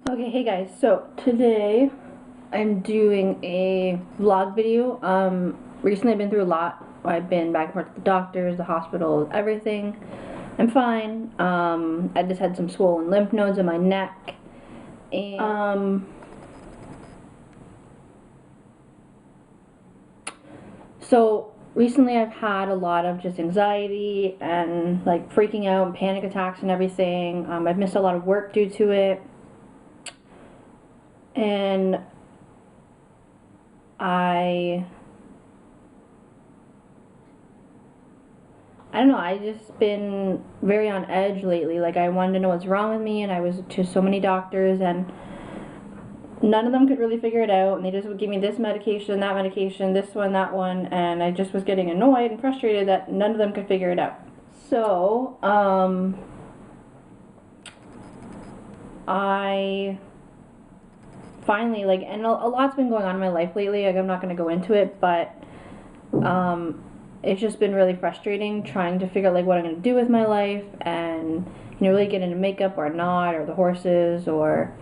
Okay, hey guys, so today I'm doing a vlog video. Recently I've been through a lot. I've been back and forth to the doctors, the hospitals, everything. I'm fine. I just had some swollen lymph nodes in my neck. And, so recently I've had a lot of just anxiety and like freaking out and panic attacks and everything. I've missed a lot of work due to it. And I I don't know, I just been very on edge lately. Like, I wanted to know what's wrong with me, and I was to so many doctors, and none of them could really figure it out. And they just would give me this medication, that medication, this one, that one, and I just was getting annoyed and frustrated that none of them could figure it out. So, I finally, like, and a lot's been going on in my life lately. Like, I'm not going to go into it, but, it's just been really frustrating trying to figure out like what I'm going to do with my life, and really get into makeup or not, or the horses, or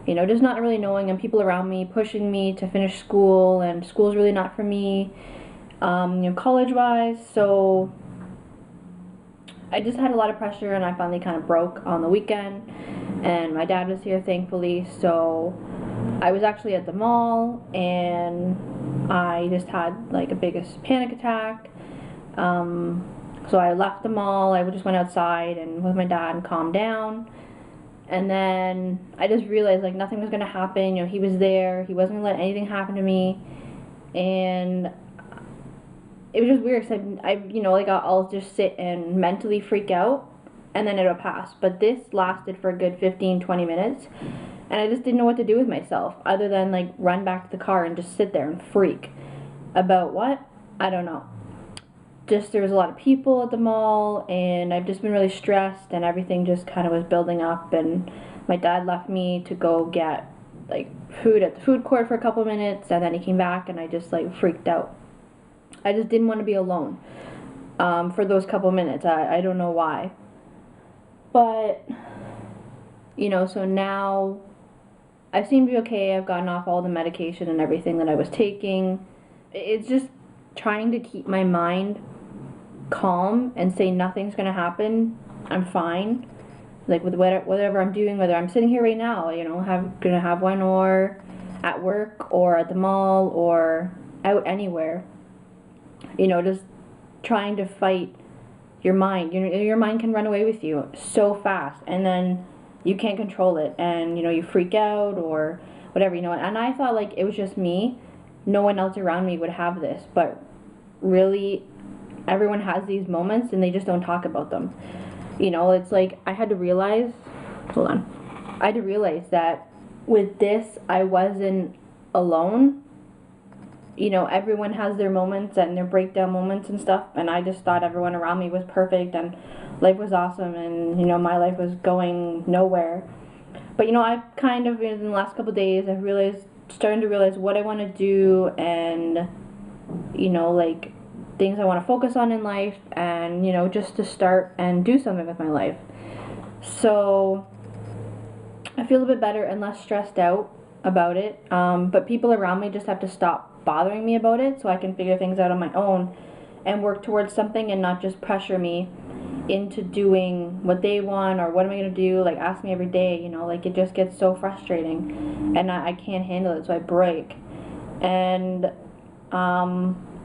just not really knowing, and people around me pushing me to finish school, and school's really not for me, college wise. So I just had a lot of pressure, and I finally kind of broke on the weekend, and my dad was here thankfully. So I was actually at the mall, and I just had like a biggest panic attack. So I left the mall, I just went outside and with my dad and calmed down. And then I just realized like nothing was going to happen. He was there, he wasn't going to let anything happen to me. And it was just weird because like I'll just sit and mentally freak out and then it'll pass. But this lasted for a good 15-20 minutes. And I just didn't know what to do with myself other than like run back to the car and just sit there and freak. About what? I don't know. Just there was a lot of people at the mall, and I've just been really stressed, and everything just kind of was building up. And my dad left me to go get like food at the food court for a couple minutes, and then he came back, and I just like freaked out. I just didn't want to be alone for those couple minutes. I don't know why, but so now I seem to be okay. I've gotten off all the medication and everything that I was taking. It's just trying to keep my mind calm and say nothing's gonna happen. I'm fine. Like with whatever I'm doing, whether I'm sitting here right now, gonna have one, or at work, or at the mall, or out anywhere. Just trying to fight your mind. Your mind can run away with you so fast, and then you can't control it, and you freak out or whatever. And I thought like it was just me. No one else around me would have this, but really everyone has these moments and they just don't talk about them. It's like I had to realize, hold on, I had to realize that with this I wasn't alone. Everyone has their moments and their breakdown moments and stuff, and I just thought everyone around me was perfect and life was awesome, and my life was going nowhere. But I've kind of, in the last couple of days, I've starting to realize what I want to do, and like things I want to focus on in life, and just to start and do something with my life. So I feel a bit better and less stressed out about it, but people around me just have to stop bothering me about it so I can figure things out on my own and work towards something, and not just pressure me into doing what they want, or what am I going to do, like ask me every day. Like it just gets so frustrating, and I can't handle it, so I break. And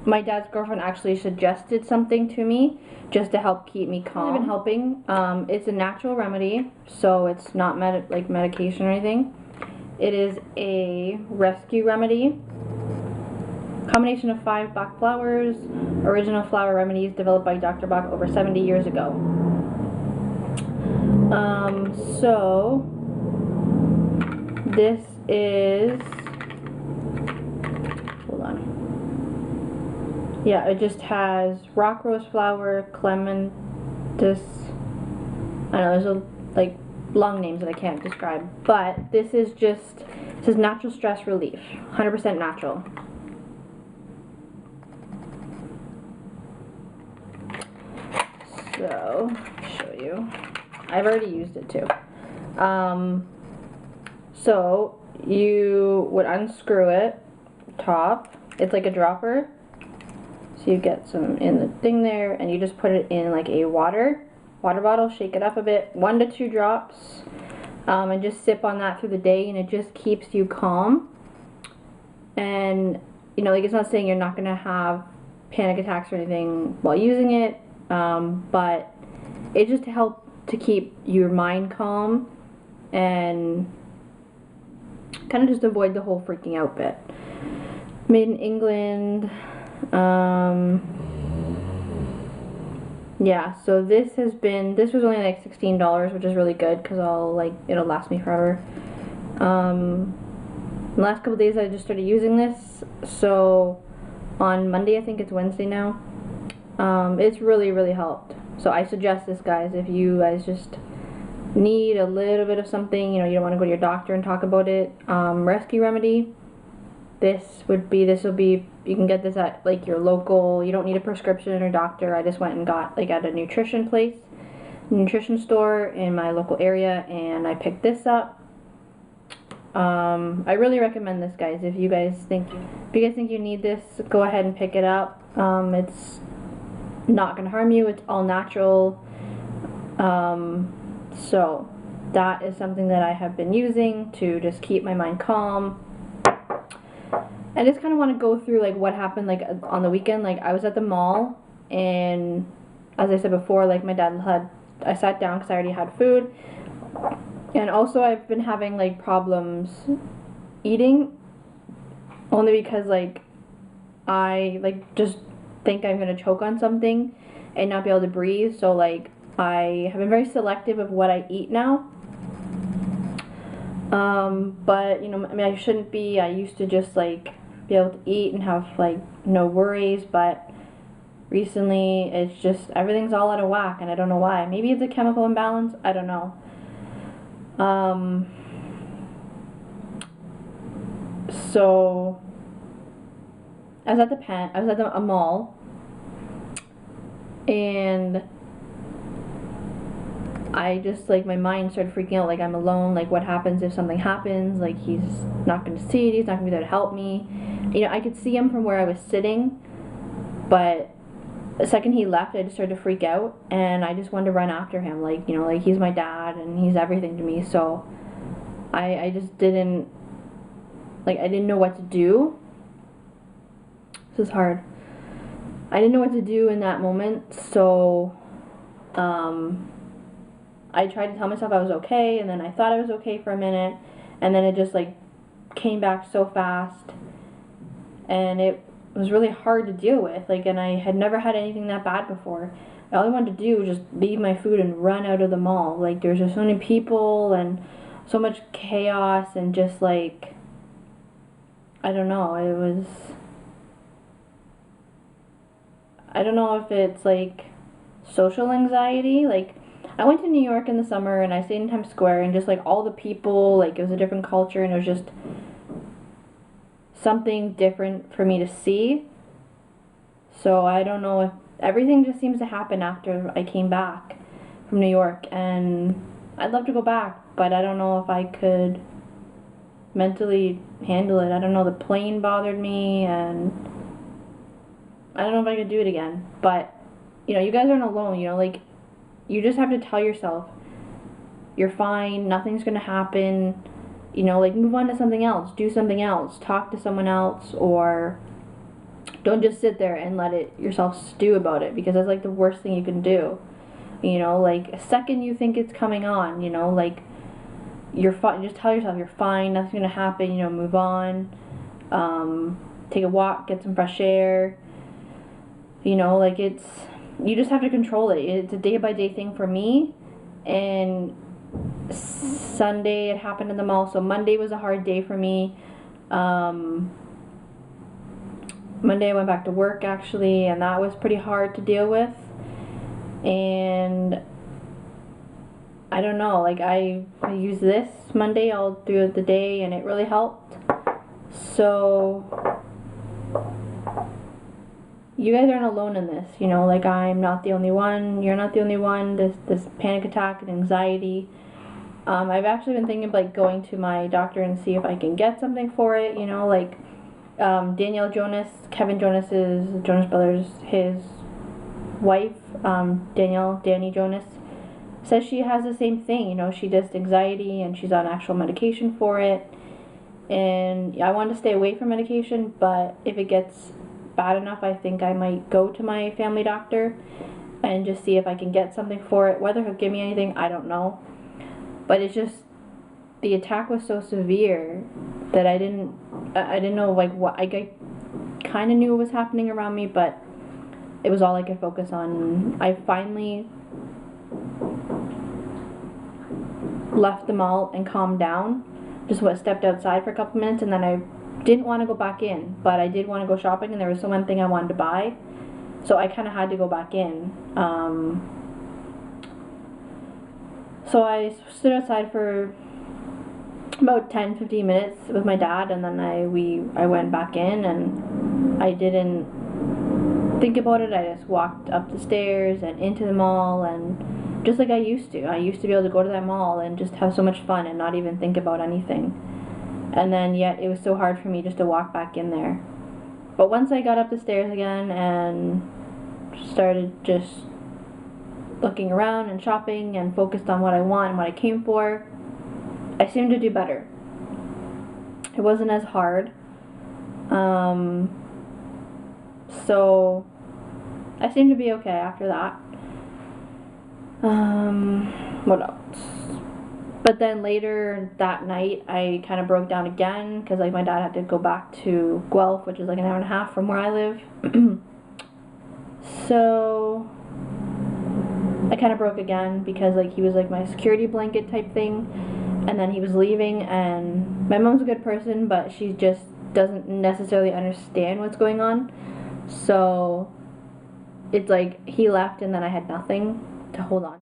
my dad's girlfriend actually suggested something to me just to help keep me calm. It's been helping. It's a natural remedy, so it's not like medication or anything. It is a rescue remedy. Combination of 5 Bach flowers, original flower remedies developed by Dr. Bach over 70 years ago. So this is, hold on. Yeah, it just has rock rose flower, clematis. I know there's like long names that I can't describe, but this is natural stress relief, 100% natural. So, show you. I've already used it too. So you would unscrew it, top. It's like a dropper. So you get some in the thing there, and you just put it in like a water bottle, shake it up a bit, 1 to 2 drops, and just sip on that through the day, and it just keeps you calm. And you know, like, it's not saying you're not gonna have panic attacks or anything while using it, but it just helps to keep your mind calm and kind of just avoid the whole freaking out bit. Made in England. Yeah, so this was only like $16, which is really good because it'll last me forever. The last couple days I just started using this, so on Monday, I think it's Wednesday now, it's really helped. So I suggest this, guys, if you guys just need a little bit of something, you know, you don't want to go to your doctor and talk about it. Rescue Remedy, this will be, you can get this at like your local, you don't need a prescription or doctor. I just went and got like at a nutrition store in my local area, and I picked this up. I really recommend this, guys. If you guys think you need this, go ahead and pick it up. It's not gonna harm you. It's all natural. So that is something that I have been using to just keep my mind calm. I just kind of want to go through like what happened like on the weekend. Like, I was at the mall, and as I said before, like, I sat down because I already had food. And also I've been having like problems eating, only because like I like just think I'm gonna choke on something and not be able to breathe. So like I have been very selective of what I eat now. But you know, I mean, I shouldn't be. I used to just like be able to eat and have like no worries, but recently it's just everything's all out of whack, and I don't know why. Maybe it's a chemical imbalance, I don't know. So I was at a mall, and I just, like, my mind started freaking out, like, I'm alone, like, what happens if something happens, like, he's not going to see it, he's not going to be there to help me. You know, I could see him from where I was sitting, but the second he left, I just started to freak out, and I just wanted to run after him, like, you know, like, he's my dad, and he's everything to me, so I just didn't, like, I didn't know what to do. This is hard. I didn't know what to do in that moment, so, I tried to tell myself I was okay, and then I thought I was okay for a minute, and then it just, like, came back so fast, and it was really hard to deal with, like, and I had never had anything that bad before. All I wanted to do was just leave my food and run out of the mall. Like, there's just so many people, and so much chaos, and just, like, I don't know, I don't know if it's, like, social anxiety, like, I went to New York in the summer, and I stayed in Times Square, and just, like, all the people, like, it was a different culture, and it was just something different for me to see. So I don't know, if everything just seems to happen after I came back from New York, and I'd love to go back, but I don't know if I could mentally handle it. I don't know, the plane bothered me, and I don't know if I could do it again. But, you know, you guys aren't alone, you know, like, you just have to tell yourself, you're fine, nothing's gonna happen, you know, like, move on to something else, do something else, talk to someone else, or don't just sit there and let yourself stew about it, because that's, like, the worst thing you can do. You know, like, a second you think it's coming on, you know, like, you're fine, just tell yourself you're fine, nothing's gonna happen, you know, move on, take a walk, get some fresh air, you know, like, you just have to control it. It's a day-by-day thing for me, and Sunday it happened in the mall, so Monday was a hard day for me. Monday I went back to work, actually, and that was pretty hard to deal with, and I don't know, like, I used this Monday all through the day, and it really helped. So you guys aren't alone in this, you know, like, I'm not the only one, you're not the only one, this panic attack and anxiety. I've actually been thinking of like going to my doctor and see if I can get something for it. Like Danielle Jonas, Kevin Jonas's Jonas Brothers, his wife, Danny Jonas, says she has the same thing. She does anxiety and she's on actual medication for it. And I want to stay away from medication, but if it gets bad enough, I think I might go to my family doctor and just see if I can get something for it. Whether he'll give me anything, I don't know. But it's just the attack was so severe that I didn't know like what I kind of knew what was happening around me, but it was all I could focus on. I finally left the mall and calmed down. Just stepped outside for a couple minutes, and then I didn't want to go back in, but I did want to go shopping, and there was so one thing I wanted to buy, so I kind of had to go back in. So I stood outside for about 10-15 minutes with my dad, and then I went back in, and I didn't think about it. I just walked up the stairs and into the mall, and just like I used to. I used to be able to go to that mall and just have so much fun and not even think about anything. And then yet it was so hard for me just to walk back in there. But once I got up the stairs again and started just looking around and shopping and focused on what I want and what I came for, I seemed to do better. It wasn't as hard. So I seemed to be okay after that. What else? But then later that night, I kind of broke down again because like my dad had to go back to Guelph, which is like an hour and a half from where I live. So I kind of broke again because like he was like my security blanket type thing, and then he was leaving. And my mom's a good person, but she just doesn't necessarily understand what's going on. So it's like he left, and then I had nothing to hold on.